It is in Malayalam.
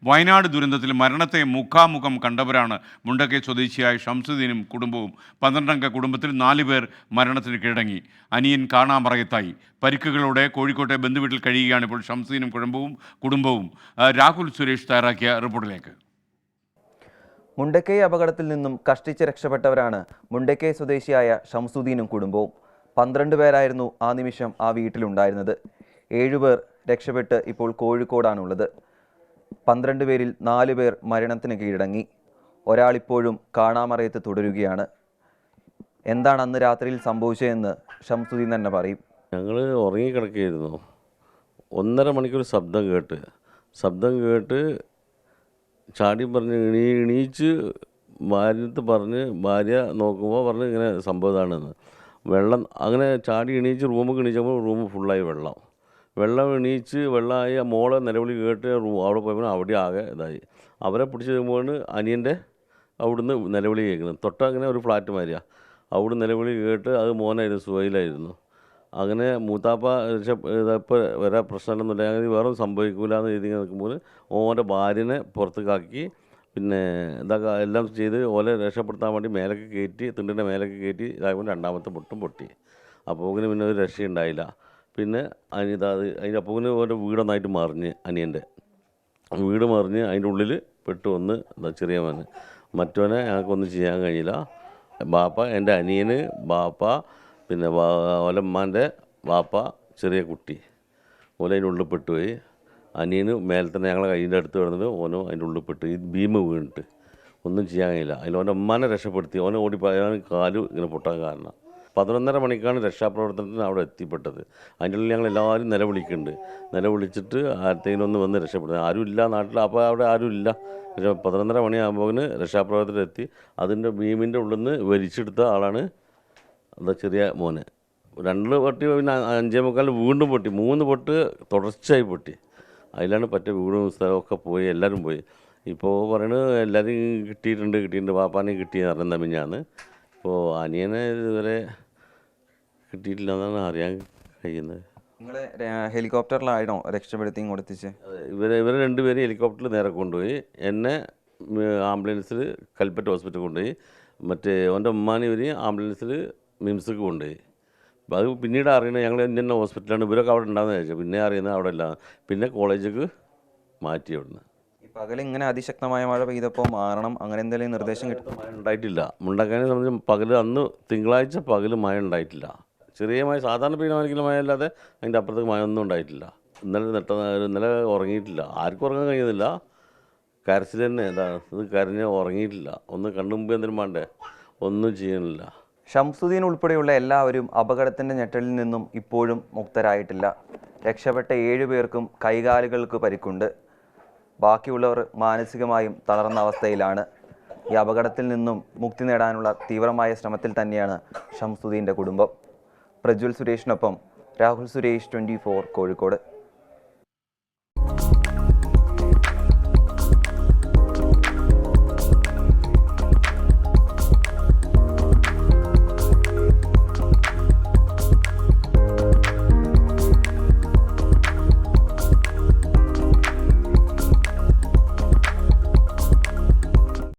വയനാട് ദുരന്തത്തിൽ മരണത്തെ മുഖാമുഖം കണ്ടവരാണ് മുണ്ടക്കൈ സ്വദേശിയായ ഷംസുദ്ദീനും കുടുംബവും. 12-അംഗ കുടുംബത്തിൽ 4 പേർ മരണത്തിന് കീഴടങ്ങി. അനിയൻ കാണാമറയത്തായി. പരിക്കുകളോടെ കോഴിക്കോട്ടെ ബന്ധുവീട്ടിൽ കഴിയുകയാണ് ഇപ്പോൾ ഷംസുദ്ദീനും കുടുംബവും. രാഹുൽ സുരേഷ് തയ്യാറാക്കിയ റിപ്പോർട്ടിലേക്ക്. മുണ്ടക്കൈ അപകടത്തിൽ നിന്നും കഷ്ടിച്ച് രക്ഷപ്പെട്ടവരാണ് മുണ്ടക്കൈ സ്വദേശിയായ ഷംസുദ്ദീനും കുടുംബവും. 12 പേരായിരുന്നു ആ നിമിഷം ആ വീട്ടിലുണ്ടായിരുന്നത്. 7 പേർ രക്ഷപ്പെട്ട് ഇപ്പോൾ കോഴിക്കോടാണുള്ളത്. 12 പേരിൽ 4 പേർ മരണത്തിന് കീഴടങ്ങി. ഒരാളിപ്പോഴും കാണാമറയത്ത് തുടരുകയാണ്. എന്താണ് അന്ന് രാത്രിയിൽ സംഭവിച്ചതെന്ന് ഷംസുദ്ദീൻ തന്നെ പറയും. ഞങ്ങൾ ഉറങ്ങിക്കിടക്കുകയായിരുന്നു. 1.5 മണിക്കൂർ ശബ്ദം കേട്ട് ചാടി പറഞ്ഞ് എണീച്ച് ഭാര്യത്ത് പറഞ്ഞ് ഭാര്യ നോക്കുമ്പോൾ പറഞ്ഞ് ഇങ്ങനെ സംഭവമാണെന്ന്. വെള്ളം അങ്ങനെ ചാടി എണീച്ച് റൂമിൽ എണീച്ചപ്പോൾ റൂം ഫുള്ളായി വെള്ളം എണീച്ച് വെള്ളമായി മോളെ നിലവിളി കേട്ട് അവിടെ പോയപ്പോൾ അവിടെ ആകെ ഇതായി. അവരെ പിടിച്ച് കഴിയുമ്പോൾ അനിയൻ്റെ അവിടുന്ന് നിലവിളി കേൾക്കുന്നത്. തൊട്ടങ്ങനെ ഒരു ഫ്ലാറ്റ് മാതിരിയാണ്. അവിടെ നിലവിളി കേട്ട് അത് മോനായിരുന്നു, സുഹൈലായിരുന്നു. അങ്ങനെ മൂത്താപ്പ ഇതപ്പോൾ വരെ പ്രശ്നമൊന്നുമില്ല, അങ്ങനെ വേറെ സംഭവിക്കില്ല എന്ന് എഴുതി നിൽക്കുമ്പോൾ ഓൻ്റെ ഭാര്യനെ പുറത്തേക്കാക്കി പിന്നെ ഇതൊക്കെ എല്ലാം ചെയ്ത് ഓലെ രക്ഷപ്പെടുത്താൻ വേണ്ടി മേലേക്ക് കയറ്റി, തിണ്ടിൻ്റെ മേലേക്ക് കയറ്റി ഇതാകുമ്പോൾ 2ാമത്തെ പൊട്ടും പൊട്ടി. അപ്പോൾ പിന്നെ ഒരു രക്ഷയുണ്ടായില്ല. പിന്നെ അതിൻ്റെ അപ്പോൾ ഓൻ്റെ വീടൊന്നായിട്ട് മറിഞ്ഞ്, അനിയൻ്റെ വീട് മറിഞ്ഞ് അതിൻ്റെ ഉള്ളിൽ പെട്ട് വന്ന് ചെറിയ മോന്. മറ്റവനെ ഞങ്ങൾക്കൊന്നും ചെയ്യാൻ കഴിഞ്ഞില്ല. ബാപ്പ, എൻ്റെ അനിയന്, ബാപ്പ, പിന്നെ ഓലമ്മാൻ്റെ വാപ്പ, ചെറിയ കുട്ടി ഓല അതിൻ്റെ ഉള്ളിൽ പെട്ടുപോയി. അനിയന് മേലെ തന്നെ ഞങ്ങളെ കയ്യിൻ്റെ അടുത്ത് കിടന്നിട്ട് ഓനോ അതിൻ്റെ ഉള്ളിൽ പെട്ട് ഈ ഭീമ വീണിട്ട് ഒന്നും ചെയ്യാൻ കഴിയില്ല. അതിൽ ഓൻ്റെ അമ്മാനെ രക്ഷപ്പെടുത്തി. ഓനെ ഓടിപ്പോയാൽ കാല് ഇങ്ങനെ പൊട്ടാൻ കാരണം. 11:30 മണിക്കാണ് രക്ഷാപ്രവർത്തനത്തിന് അവിടെ എത്തിപ്പെട്ടത്. അതിൻ്റെ ഉള്ളിൽ ഞങ്ങൾ എല്ലാവരും നിലവിളിച്ചിട്ട് ആർക്കെങ്കിലും ഒന്ന് വന്ന് രക്ഷപ്പെടുന്നത്. ആരും ഇല്ല നാട്ടിൽ. അപ്പോൾ അവിടെ ആരും ഇല്ല. പക്ഷേ 11:30 മണിയാകുമ്പോൾ രക്ഷാപ്രവർത്തനം എത്തി. അതിൻ്റെ ഭീമിൻ്റെ ഉള്ളിൽ നിന്ന് വലിച്ചെടുത്ത ആളാണ് ചെറിയ മോന്. 2 പൊട്ടി, പിന്നെ 5:45 വീണ്ടും പൊട്ടി. 3 പൊട്ട് തുടർച്ചയായി പൊട്ടി. അതിലാണ് പറ്റ വീടും സ്ഥലമൊക്കെ പോയി, എല്ലാവരും പോയി. ഇപ്പോൾ പറയണത് എല്ലാവരും കിട്ടിയിട്ടുണ്ട്, പാപ്പാനെ കിട്ടിയെന്ന് പറഞ്ഞാൽ മിഞ്ഞാന്ന്. ഇപ്പോൾ അനിയനെ ഇതുവരെ കിട്ടിയിട്ടില്ല എന്നാണ് അറിയാൻ കഴിയുന്നത്. നിങ്ങൾ ഹെലികോപ്റ്ററിലാണോ രക്ഷപ്പെടുത്തി കൊടുത്തിച്ച്? ഇവരെ 2 പേര് ഹെലികോപ്റ്ററിൽ നേരെ കൊണ്ടുപോയി. എന്നെ ആംബുലൻസിൽ കൽപ്പറ്റ ഹോസ്പിറ്റലിൽ കൊണ്ടുപോയി. മറ്റേ ഓൻ്റെ ഉമ്മാനെ ഇവർ ആംബുലൻസിൽ മിംസിക്ക് കൊണ്ടുപോയി. അത് പിന്നീട് അറിയണത് ഞങ്ങൾ ഇന്ന ഹോസ്പിറ്റലാണ്, ഇവരൊക്കെ അവിടെ ഉണ്ടാകുന്ന ചോദിച്ചാൽ പിന്നെ അറിയുന്നത് അവിടെ ഇല്ല. പിന്നെ കോളേജിലേക്ക് മാറ്റി അവിടുന്ന്. ഈ പകൽ ഇങ്ങനെ അതിശക്തമായ മഴ പെയ്തപ്പോൾ മാറണം അങ്ങനെ എന്തെങ്കിലും നിർദ്ദേശം കിട്ടും? മഴ ഉണ്ടായിട്ടില്ല. മുണ്ടക്കൈനെ സംബന്ധിച്ച് പകൽ അന്ന് തിങ്കളാഴ്ച പകൽ മഴ ഉണ്ടായിട്ടില്ല. ചെറിയ മഴ, സാധാരണ പെയ്യുന്ന മഴ അല്ലാതെ അതിൻ്റെ അപ്പുറത്തേക്ക് മഴ ഒന്നും ഉണ്ടായിട്ടില്ല. ഇന്നലെ ഉറങ്ങിയിട്ടില്ല. ആർക്കും ഉറങ്ങാൻ കഴിയുന്നില്ല. കരച്ചിൽ തന്നെ. ഇത് കരഞ്ഞ് ഉറങ്ങിയിട്ടില്ല. ഒന്ന് കണ്ണുമ്പ് എന്തെങ്കിലും വേണ്ടേ, ഒന്നും ചെയ്യുന്നില്ല. ഷംസുദ്ദീൻ ഉൾപ്പെടെയുള്ള എല്ലാവരും അപകടത്തിൻ്റെ ഞെട്ടലിൽ നിന്നും ഇപ്പോഴും മുക്തരായിട്ടില്ല. രക്ഷപ്പെട്ട 7 പേർക്കും കൈകാലുകൾക്ക് പരിക്കുണ്ട്. ബാക്കിയുള്ളവർ മാനസികമായും തളർന്ന അവസ്ഥയിലാണ്. ഈ അപകടത്തിൽ നിന്നും മുക്തി നേടാനുള്ള തീവ്രമായ ശ്രമത്തിൽ തന്നെയാണ് ഷംസുദ്ദീൻ്റെ കുടുംബം. പ്രജ്വൽ സുരേഷിനൊപ്പം രാഹുൽ സുരേഷ്, 24 കോഴിക്കോട്.